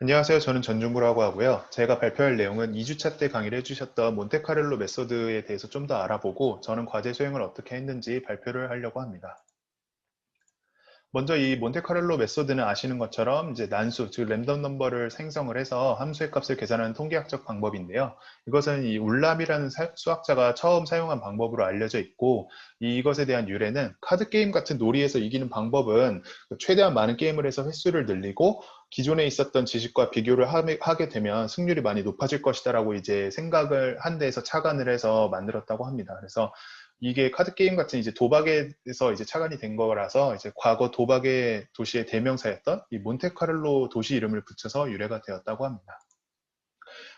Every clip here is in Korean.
안녕하세요. 저는 전중구라고 하고요. 제가 발표할 내용은 2주차 때 강의를 해주셨던 몬테카를로 메소드에 대해서 좀 더 알아보고 저는 과제 수행을 어떻게 했는지 발표를 하려고 합니다. 먼저 이 몬테카를로 메소드는 아시는 것처럼 이제 난수, 즉 랜덤 넘버를 생성을 해서 함수의 값을 계산하는 통계학적 방법인데요. 이것은 이 울람이라는 수학자가 처음 사용한 방법으로 알려져 있고, 이것에 대한 유래는 카드 게임 같은 놀이에서 이기는 방법은 최대한 많은 게임을 해서 횟수를 늘리고 기존에 있었던 지식과 비교를 하게 되면 승률이 많이 높아질 것이다라고 이제 생각을 한 데에서 착안을 해서 만들었다고 합니다. 그래서 이게 카드 게임 같은 이제 도박에서 이제 착안이 된 거라서 이제 과거 도박의 도시의 대명사였던 이 몬테카를로 도시 이름을 붙여서 유래가 되었다고 합니다.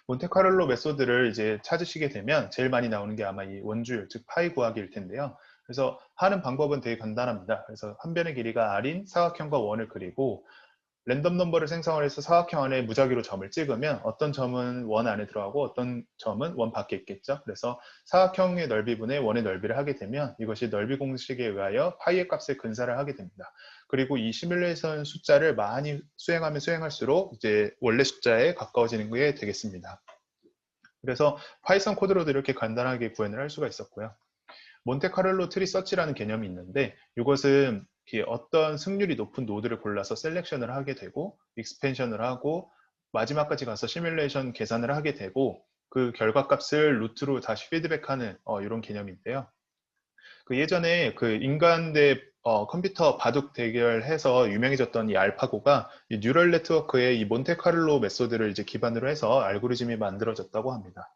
몬테카를로 메소드를 이제 찾으시게 되면 제일 많이 나오는 게 아마 이 원주율, 즉 파이 구하기일 텐데요. 그래서 하는 방법은 되게 간단합니다. 그래서 한 변의 길이가 r인 사각형과 원을 그리고 랜덤 넘버를 생성을 해서 사각형 안에 무작위로 점을 찍으면 어떤 점은 원 안에 들어가고 어떤 점은 원 밖에 있겠죠. 그래서 사각형의 넓이분의 원의 넓이를 하게 되면 이것이 넓이 공식에 의하여 파이의 값을 근사를 하게 됩니다. 그리고 이 시뮬레이션 숫자를 많이 수행하면 수행할수록 이제 원래 숫자에 가까워지는 게 되겠습니다. 그래서 파이썬 코드로도 이렇게 간단하게 구현을 할 수가 있었고요. 몬테카를로 트리 서치라는 개념이 있는데 이것은 어떤 승률이 높은 노드를 골라서 셀렉션을 하게 되고 익스펜션을 하고 마지막까지 가서 시뮬레이션 계산을 하게 되고 그 결과값을 루트로 다시 피드백하는 이런 개념인데요. 그 예전에 그 인간 대 컴퓨터 바둑 대결해서 유명해졌던 이 알파고가 이 뉴럴 네트워크의 이 몬테카를로 메소드를 이제 기반으로 해서 알고리즘이 만들어졌다고 합니다.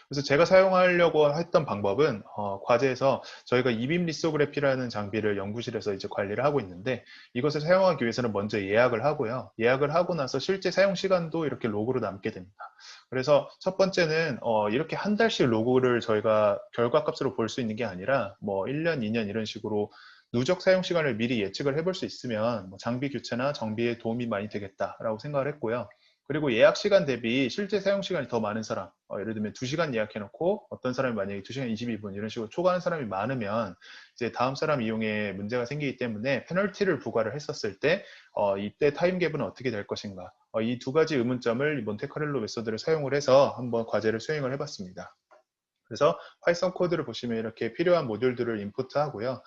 그래서 제가 사용하려고 했던 방법은 과제에서 저희가 이빔 리소그래피라는 장비를 연구실에서 이제 관리를 하고 있는데 이것을 사용하기 위해서는 먼저 예약을 하고요. 예약을 하고 나서 실제 사용 시간도 이렇게 로그로 남게 됩니다. 그래서 첫 번째는 이렇게 한 달씩 로그를 저희가 결과값으로 볼 수 있는 게 아니라 뭐 1년, 2년 이런 식으로 누적 사용 시간을 미리 예측을 해볼 수 있으면 뭐 장비 교체나 정비에 도움이 많이 되겠다라고 생각을 했고요. 그리고 예약 시간 대비 실제 사용 시간이 더 많은 사람, 예를 들면 2시간 예약해놓고 어떤 사람이 만약에 2시간 22분 이런 식으로 초과하는 사람이 많으면 이제 다음 사람 이용에 문제가 생기기 때문에 페널티를 부과를 했었을 때 이때 타임 갭은 어떻게 될 것인가, 이 두 가지 의문점을 몬테카를로 메소드를 사용을 해서 한번 과제를 수행을 해봤습니다. 그래서 파이썬 코드를 보시면 이렇게 필요한 모듈들을 인풋하고요.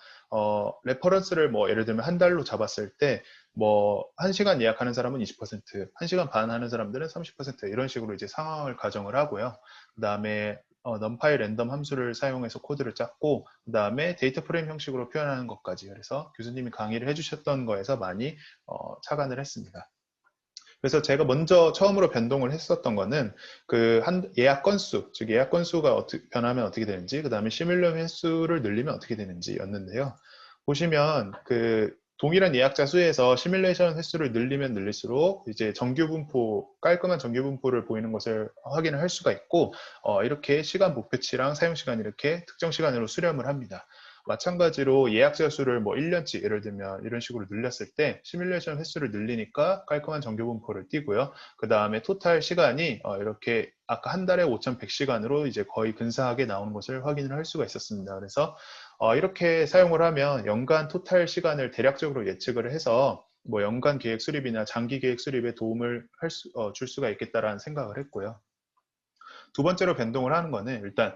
레퍼런스를 뭐 예를 들면 한 달로 잡았을 때 뭐 1시간 예약하는 사람은 20%, 1시간 반 하는 사람들은 30% 이런 식으로 이제 상황을 가정을 하고요. 그다음에 numpy 랜덤 함수를 사용해서 코드를 짰고 그다음에 데이터 프레임 형식으로 표현하는 것까지 그래서 교수님이 강의를 해주셨던 거에서 많이 착안을 했습니다. 그래서 제가 먼저 처음으로 변동을 했었던 거는 그 예약 건수, 즉 예약 건수가 변하면 어떻게 되는지, 그 다음에 시뮬러 횟수를 늘리면 어떻게 되는지였는데요. 보시면 그 동일한 예약자 수에서 시뮬레이션 횟수를 늘리면 늘릴수록 이제 정규 분포, 깔끔한 정규 분포를 보이는 것을 확인을 할 수가 있고, 이렇게 시간 목표치랑 사용 시간 이렇게 특정 시간으로 수렴을 합니다. 마찬가지로 예약자 수를 뭐 1년치 예를 들면 이런 식으로 늘렸을 때 시뮬레이션 횟수를 늘리니까 깔끔한 정규 분포를 띄고요. 그 다음에 토탈 시간이 이렇게 아까 한 달에 5,100시간으로 이제 거의 근사하게 나오는 것을 확인을 할 수가 있었습니다. 그래서 이렇게 사용을 하면 연간 토탈 시간을 대략적으로 예측을 해서 뭐 연간 계획 수립이나 장기 계획 수립에 도움을 줄 수가 있겠다라는 생각을 했고요. 두 번째로 변동을 하는 거는 일단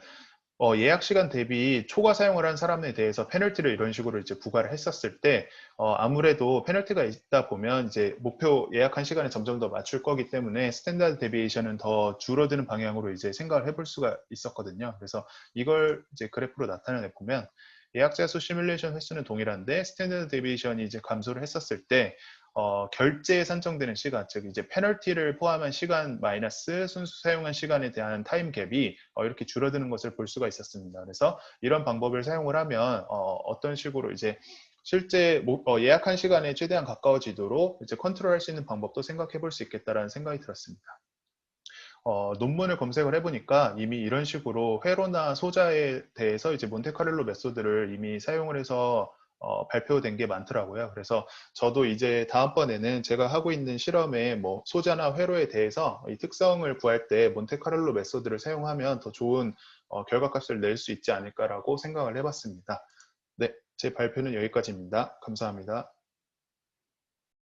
예약 시간 대비 초과 사용을 한 사람에 대해서 페널티를 이런 식으로 이제 부과를 했었을 때, 아무래도 페널티가 있다 보면 이제 목표 예약한 시간에 점점 더 맞출 거기 때문에 스탠다드 데비에이션은 더 줄어드는 방향으로 이제 생각을 해볼 수가 있었거든요. 그래서 이걸 이제 그래프로 나타내 보면 예약자 수 시뮬레이션 횟수는 동일한데 스탠다드 데비에이션이 이제 감소를 했었을 때 결제에 산정되는 시간, 즉 이제 페널티를 포함한 시간 마이너스 순수 사용한 시간에 대한 타임 갭이 이렇게 줄어드는 것을 볼 수가 있었습니다. 그래서 이런 방법을 사용을 하면 어떤 식으로 이제 실제 예약한 시간에 최대한 가까워지도록 이제 컨트롤할 수 있는 방법도 생각해 볼 수 있겠다라는 생각이 들었습니다. 논문을 검색을 해보니까 이미 이런 식으로 회로나 소자에 대해서 이제 몬테카를로 메소드를 이미 사용을 해서 발표된 게 많더라고요. 그래서 저도 이제 다음번에는 제가 하고 있는 실험에 뭐 소자나 회로에 대해서 이 특성을 구할 때 몬테카를로 메소드를 사용하면 더 좋은 결과값을 낼 수 있지 않을까라고 생각을 해봤습니다. 네, 제 발표는 여기까지입니다. 감사합니다.